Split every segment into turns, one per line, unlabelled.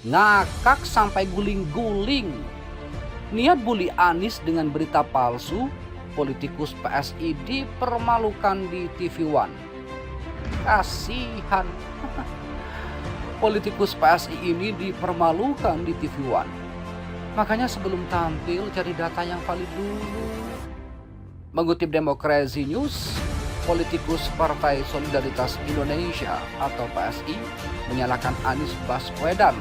Ngakak sampai guling-guling. Niat bully Anies dengan berita palsu, politikus PSI dipermalukan di TV One. Kasihan. Politikus PSI ini dipermalukan di TV One. Makanya sebelum tampil cari data yang valid dulu. Mengutip Demokrasi News, politikus Partai Solidaritas Indonesia atau PSI menyalahkan Anies Baswedan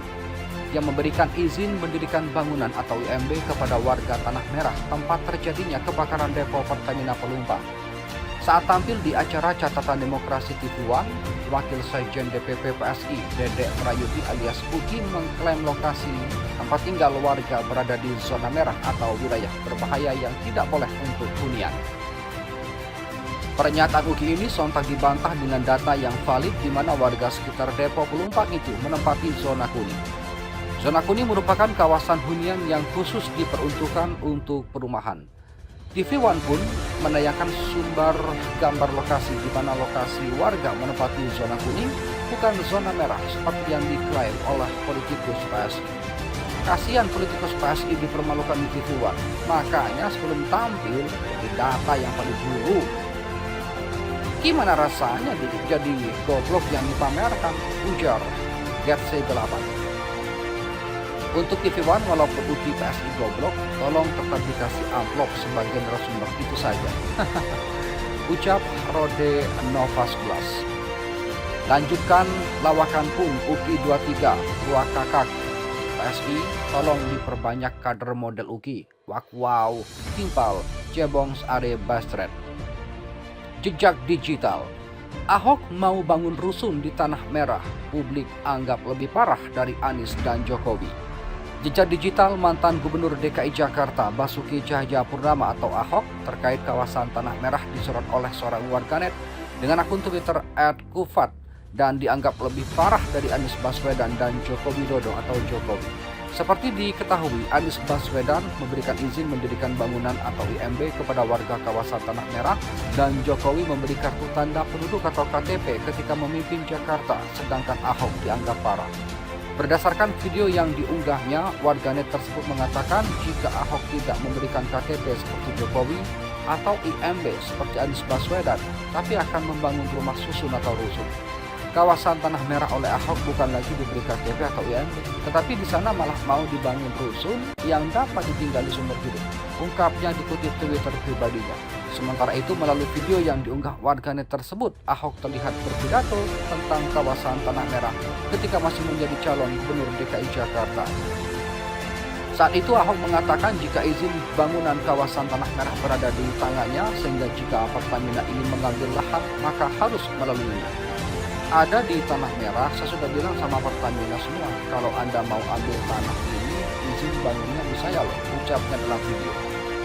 yang memberikan izin mendirikan bangunan atau IMB kepada warga Tanah Merah tempat terjadinya kebakaran depo Pertamina Pelumpang. Saat tampil di acara Catatan Demokrasi TV One, Wakil Sekjen DPP PSI Dede Prayudi alias Uki mengklaim lokasi tempat tinggal warga berada di zona merah atau wilayah berbahaya yang tidak boleh untuk hunian. Pernyataan Uki ini sontak dibantah dengan data yang valid di mana warga sekitar depo Pelumpang itu menempati zona kuning. Zona kuning merupakan kawasan hunian yang khusus diperuntukkan untuk perumahan. TV One pun menayangkan sumber gambar lokasi di mana lokasi warga menempati zona kuning bukan zona merah seperti yang diklaim oleh politikus PSI. Kasihan politikus PSI dipermalukan di TV One, makanya sebelum tampil di data yang paling dulu. Gimana rasanya jadi goblok yang dipamerkan, ujar Get8. Untuk TV One, walaupun Uki PSI goblok, tolong tetap dikasih amplop sebagai narasumber itu saja. Ucap Rode Nova 11. Lanjutkan lawakan pun Uki 23, Dua Kakak. PSI, tolong diperbanyak kader model Uki. Wow, timpal, cebongs are bastret. Jejak digital. Ahok mau bangun rusun di Tanah Merah, publik anggap lebih parah dari Anies dan Jokowi. Jejak digital mantan Gubernur DKI Jakarta Basuki Cahayapurnama atau Ahok terkait kawasan Tanah Merah disorot oleh seorang warganet dengan akun Twitter @kufat dan dianggap lebih parah dari Anies Baswedan dan Joko Widodo atau Jokowi. Seperti diketahui, Anies Baswedan memberikan izin mendirikan bangunan atau IMB kepada warga kawasan Tanah Merah dan Jokowi memberi kartu tanda penduduk atau KTP ketika memimpin Jakarta, sedangkan Ahok dianggap parah. Berdasarkan video yang diunggahnya, warganet tersebut mengatakan jika Ahok tidak memberikan KTP seperti Jokowi atau IMB seperti Anies Baswedan, tapi akan membangun rumah susun atau rusun. Kawasan Tanah Merah oleh Ahok bukan lagi diberi KTP atau IMB, tetapi di sana malah mau dibangun rusun yang dapat ditinggali seumur hidup. Ungkapnya dikutip Twitter pribadinya. Sementara itu, melalui video yang diunggah warganet tersebut, Ahok terlihat berpidato tentang kawasan Tanah Merah ketika masih menjadi calon gubernur DKI Jakarta. Saat itu Ahok mengatakan jika izin bangunan kawasan Tanah Merah berada di tangannya, sehingga jika Pertamina ingin mengambil lahan maka harus melaluinya. Ada di Tanah Merah, saya sudah bilang sama Pertamina semua, kalau Anda mau ambil tanah ini, izin bangunnya di saya loh, ucapnya dalam video.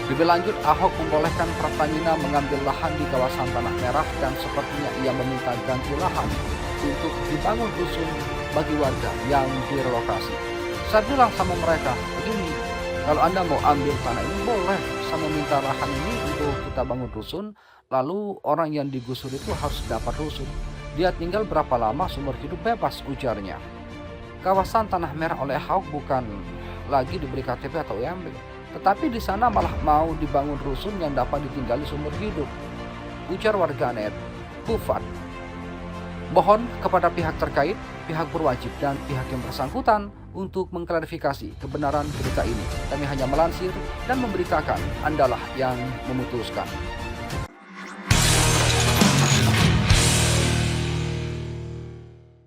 Lebih lanjut, Ahok membolehkan Pertamina mengambil lahan di kawasan Tanah Merah dan sepertinya ia meminta ganti lahan untuk dibangun rusun bagi warga yang direlokasi. Saya bilang sama mereka, begini, kalau Anda mau ambil tanah ini boleh, saya meminta lahan ini untuk kita bangun rusun, lalu orang yang digusur itu harus dapat rusun. Dia tinggal berapa lama seumur hidup bebas, ujarnya. Kawasan Tanah Merah oleh Ahok bukan lagi diberi KTP atau IMB, tetapi di sana malah mau dibangun rusun yang dapat ditinggali seumur hidup, ujar warganet Kufat. Mohon kepada pihak terkait, pihak berwajib dan pihak yang bersangkutan untuk mengklarifikasi kebenaran berita ini. Kami hanya melansir dan memberitakan, Andalah yang memutuskan.